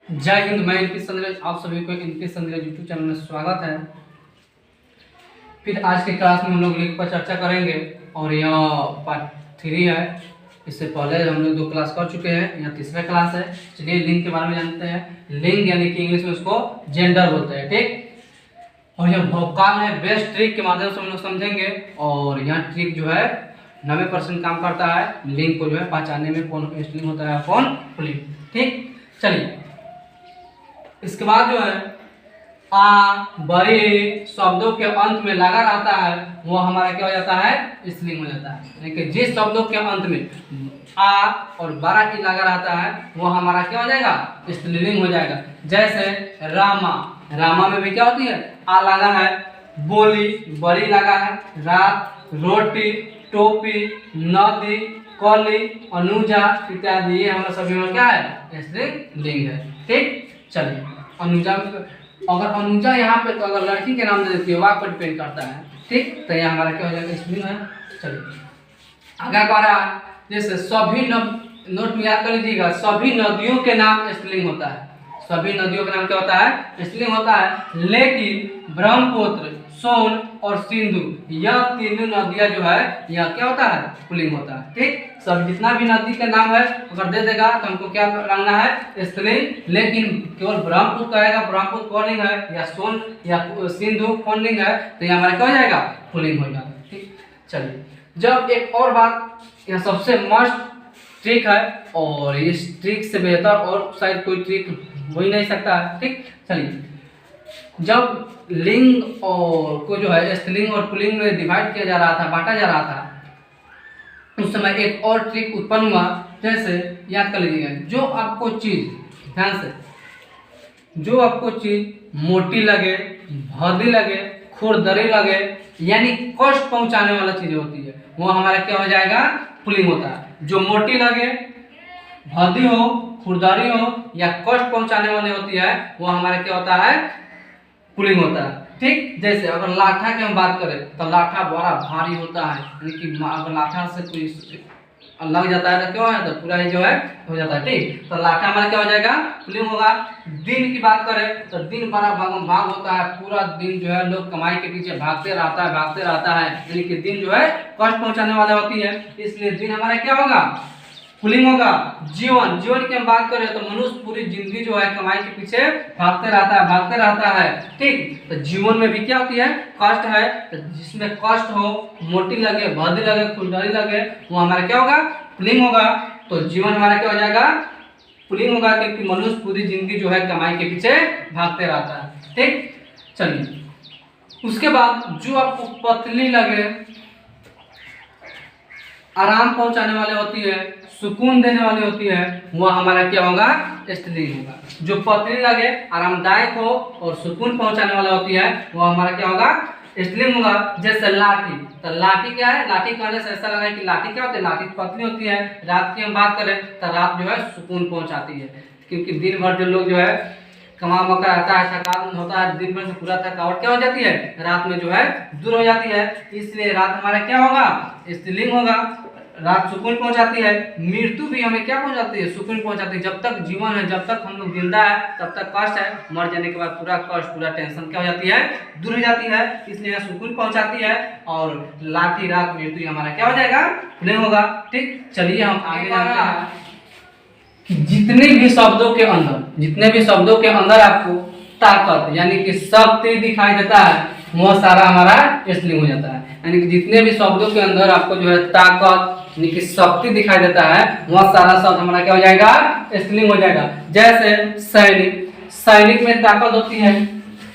जय हिंद। मैं इनपी संदेश, आप सभी को इनपी संदेश यूट्यूब चैनल में स्वागत है। फिर आज के क्लास में हम लोग लिंक पर चर्चा करेंगे और यह पार्ट 3 है। इससे पहले हम लोग 2 क्लास कर चुके हैं, यह तीसरा क्लास है। चलिए लिंग के बारे में जानते हैं। लिंग यानी कि इंग्लिश में उसको जेंडर बोलते हैं, ठीक। और यह भौकाल है, बेस्ट ट्रिक के माध्यम से हम लोग समझेंगे। और यह ट्रिक जो है 90% काम करता है लिंग को जो है पहचानने में, कौन स्त्रीलिंग होता है कौन पुल्लिंग, ठीक। चलिए इसके बाद जो है आ बड़े शब्दों के अंत में लगा रहता है वो हमारा क्या हो जाता है, स्त्रीलिंग हो जाता है। यानी कि जिस शब्दों के अंत में आ और बड़ा ई लगा रहता है वो हमारा क्या हो जाएगा, स्त्रीलिंग हो जाएगा। जैसे रामा, रामा में भी क्या होती है, आ लगा है। बोली, बड़ी लगा है। रात, रोटी, टोपी, नदी, कली, अनुजा इत्यादि ये हमारा सभी में क्या है, स्त्रीलिंग है, ठीक। चलिए अनुजा, अगर अनुजा यहाँ पे तो अगर लड़की के नाम दे देती है वाक पर डिपेंड करता है, ठीक। तो यह हमारा क्या हो जाएगा, स्त्रीलिंग है। चलिए आगे कह रहा है, जैसे सभी नोट में याद कर लीजिएगा, सभी नदियों के नाम स्त्रीलिंग होता है। सभी नदियों का नाम क्या होता है, स्त्रीलिंग होता है। लेकिन ब्रह्मपुत्र, सोन और सिंधु यह तीनों नदियां जो है यह क्या होता है, पुल्लिंग होता है, ठीक। सब जितना भी नदी का नाम है अगर दे देगा तो हमको क्या रखना है, स्त्रीलिंग। लेकिन केवल ब्रह्मपुत्र कहेगा, ब्रह्मपुत्र पुल्लिंग है, या सोन या सिंधु पुल्लिंग है, तो ये हमारा क्या हो जाएगा, पुल्लिंग हो जाएगा, ठीक। चलिए जब एक और बात, यह सबसे मस्त ट्रिक है और इस ट्रिक से बेहतर और शायद कोई ट्रिक हो ही नहीं सकता है, ठीक। चलिए जब लिंग और को जो है स्त्रीलिंग और पुल्लिंग में डिवाइड किया जा रहा था, बांटा जा रहा था, उस समय एक और ट्रिक उत्पन्न हुआ। जैसे याद कर लीजिएगा, जो आपको चीज, ध्यान से, जो आपको चीज मोटी लगे, भद्दी लगे, खुरदरी लगे, यानी कष्ट पहुंचाने वाला चीज होती है वो हमारा क्या हो जाएगा, पुल्लिंग होता है। जो मोटी लगे, भद्दी हो, खुरदरी हो या कष्ट पहुंचाने वाली होती है वो हमारा क्या होता है, पुल्लिंग होता है, ठीक। जैसे अगर लाठा की हम बात करें तो लाठा बड़ा भारी होता है, यानी कि अगर लाठा से कोई लग जाता है तो क्या है, तो पूरा ही जो है हो जाता है, ठीक। तो लाठा हमारा क्या हो जाएगा, पुल्लिंग होगा। दिन की बात करें तो दिन बड़ा भाग होता है, पूरा दिन जो है लोग कमाई के पीछे भागते रहता है, यानी कि दिन जो है कष्ट पहुंचाने वाला होती है, इसलिए दिन हमारा क्या होगा, पुल्लिंग होगा। जीवन, जीवन की हम बात करें तो मनुष्य पूरी जिंदगी जो है कमाई के पीछे भागते रहता है, ठीक। तो जीवन में भी क्या होती है, कष्ट है। तो जिसमें कष्ट हो, मोटी लगे, भद्दी लगे, खुरदरी लगे, वो हमारा क्या होगा, पुल्लिंग होगा। तो जीवन हमारा क्या हो जाएगा, पुल्लिंग होगा, क्योंकि मनुष्य पूरी जिंदगी जो है कमाई के पीछे भागते रहता है, ठीक। चलिए उसके बाद जो आपको पतली लगे, आराम पहुंचाने वाले होती है, सुकून देने वाली होती है, वो हमारा क्या होगा, स्त्रीलिंग होगा। जो पतली लगे, आरामदायक हो और सुकून पहुंचाने वाला होती है वो हमारा क्या होगा, स्त्रीलिंग होगा। जैसे लाठी, तो लाठी क्या है, लाठी कहने से ऐसा लग रहा है कि लाठी क्या होती है, लाठी पतली होती है। रात की हम बात करें तो रात जो है सुकून पहुंचाती है, क्योंकि दिन भर जो लोग जो है कमा मका आता है, थकान होता है, दिन भर से पूरा थकावट क्या हो जाती है, रात में जो है दूर हो जाती है, इसलिए रात हमारा क्या होगा, स्त्रीलिंग होगा। रात सुकून पहुंचाती है। मृत्यु भी हमें क्या पहुंचाती है, सुकून पहुंचाती है। जब तक जीवन है, जब तक हम लोग जिंदा है तब तक कष्ट है, मर जाने के बाद पूरा कष्ट, पूरा टेंशन क्या हो जाती है, दूर हो जाती है, इसलिए सुकून पहुंचाती है। और लाठी, रात, मृत्यु हमारा क्या हो जाएगा, पुल्लिंग होगा, ठीक। चलिए हम आगे जानते हैं कि जितने भी शब्दों के अंदर आपको ताकत यानी कि शक्ति दिखाई देता है वो सारा हमारा स्त्रीलिंग हो जाता है। यानी कि जितने भी शब्दों के अंदर आपको जो है ताकत यानी कि शक्ति दिखाई देता है वह सारा शब्द हमारा क्या हो जाएगा, स्त्रीलिंग हो जाएगा। जैसे सैनिक, सैनिक में ताकत होती है,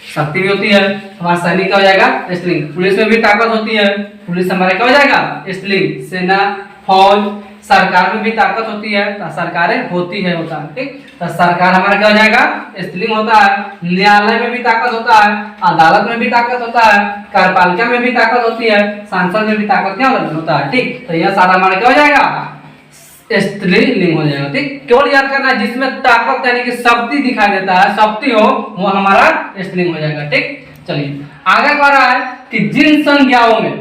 शक्ति भी होती है, हमारा सैनिक क्या हो जाएगा, स्त्रीलिंग। पुलिस में भी ताकत होती है, पुलिस हमारा क्या हो जाएगा, स्त्रीलिंग। सेना, फौज, सरकार में भी ताकत होती है, तो सरकारें होती है, होता है, ठीक। तो सरकार हमारा क्या हो जाएगा, स्त्रीलिंग होता है। न्यायालय में भी ताकत होता है, अदालत में भी ताकत होता है, कार्यपालिका में भी ताकत होती है, संसद में भी ताकत क्या होता है, ठीक। तो यह सारा हमारा क्या हो जाएगा, स्त्रीलिंग हो जाएगा, ठीक। केवल याद करना है जिसमें ताकत यानी कि शक्ति दिखाई देता है, शक्ति हो, वो हमारा स्त्रीलिंग हो जाएगा, ठीक। चलिए आगे कह रहा है कि जिन संज्ञाओं में,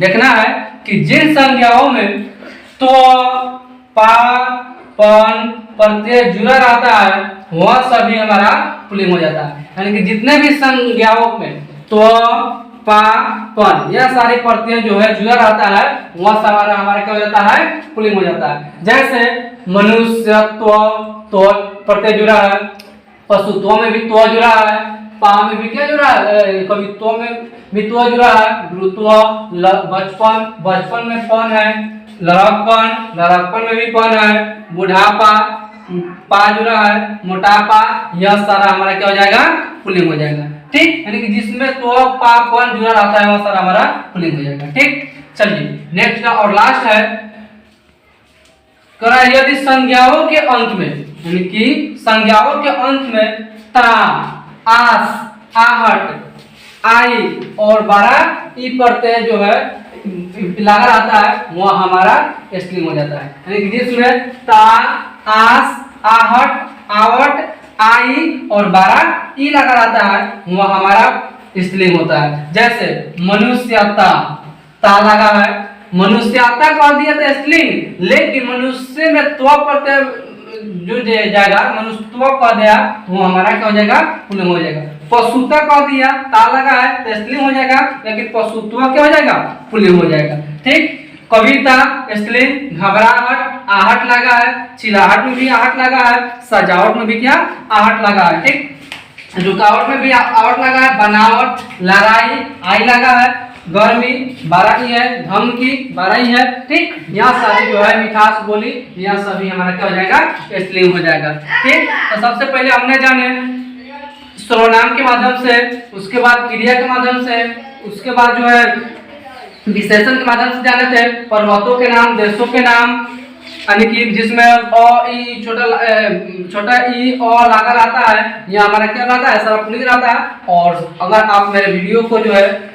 देखना है कि जिन संज्ञाओं में तो, पा, पन प्रत्यय जुड़ा रहता है वह सभी हमारा पुल्लिंग हो जाता है। यानी कि जितने भी संज्ञाओं में त्व पा पन यह सारे प्रत्यय जो है जुड़ा रहता है वह हमारा क्या हो जाता है, पुल्लिंग हो जाता है। जैसे मनुष्यत्व तो प्रत्यय जुड़ा है, पशुत्व में भी त्व जुड़ा है, पा में भी क्या जुड़ा है, कवित्व में भी त्व जुड़ा है, गुरुत्व, बचपन बचपन में पन है, लड़कपन लड़कपन में भी पन है, बुढ़ापा पा जुड़ा है, मोटापा यह सारा हमारा क्या हो जाएगा, पुल्लिंग हो जाएगा। ठीक, यानी कि जिसमें तो पा पन जुड़ा रहता है वह सारा हमारा पुल्लिंग हो जाएगा। ठीक, चलिए नेक्स्ट और लास्ट है करा यदि संज्ञाओं के अंत में, यानी कि संज्ञाओं के अंत में ता, आस, आहट, आई और बारा ई प्रत्यय जो है लगा रहता है वह हमारा स्त्रीलिंग हो जाता है। यानी कि जिसमें ता, आस, आहट, आवट, आई और बारा ई लगा रहता है वह हमारा स्त्रीलिंग होता है। जैसे मनुष्यता ता लगा है, मनुष्यता कह दिया था स्त्रीलिंग, लेकिन मनुष्य में त्व प्रत्यय जो जाएगा मनुष्यत्व कह दिया वो हमारा क्या हो जाएगा, पुल्लिंग हो जाएगा। पशुता कह दिया ता लगा है तो स्त्रीलिंग हो जाएगा, लेकिन पशुत्व क्या हो जाएगा, पुल्लिंग हो जाएगा। ठीक, कविता स्त्रीलिंग, घबराहट आहट लगा है, चिल्लाहट में भी आहट लगा है, सजावट में भी क्या आहट लगा है। ठीक, रुकावट में भी आहट लगा है, बनावट, लड़ाई आई लगा है, गर्मी बाराही है, धमकी बाराही है। ठीक, यहाँ सारी जो है मिठास बोली यहाँ सभी हमारा क्या हो जाएगा, स्त्रीलिंग हो जाएगा। ठीक, तो सबसे पहले हमने जाने सर्वनाम के माध्यम से, उसके बाद क्रिया के माध्यम से, उसके बाद जो है विशेषण के माध्यम से जाने थे पर्वतों के नाम, देशों के नाम, यानी कि जिसमें अ ई छोटा ई और लगा रहता है यह हमारा क्या रहता है, सारा पुल्लिंग रहता है। और अगर आप मेरे वीडियो को जो है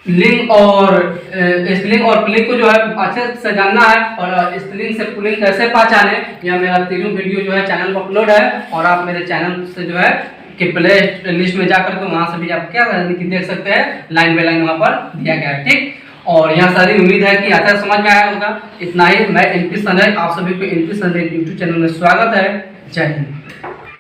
लिंग और स्त्रीलिंग और पुल्लिंग को जो है अच्छे से जानना है और स्त्रीलिंग से पुल्लिंग कैसे पहचाने, यह मेरा तीनों वीडियो जो है चैनल पर अपलोड है और आप मेरे चैनल से जो है कि प्ले लिस्ट में जाकर के वहां से भी आप क्या देख सकते हैं, लाइन बाय लाइन वहां पर दिया गया है। ठीक, और यहाँ सारी उम्मीद है कि अच्छा समझ में आया होगा। इतना ही, मैं एनपी संजय, आप सभी को एनपी संजय यूट्यूब चैनल में स्वागत है। जय हिंद।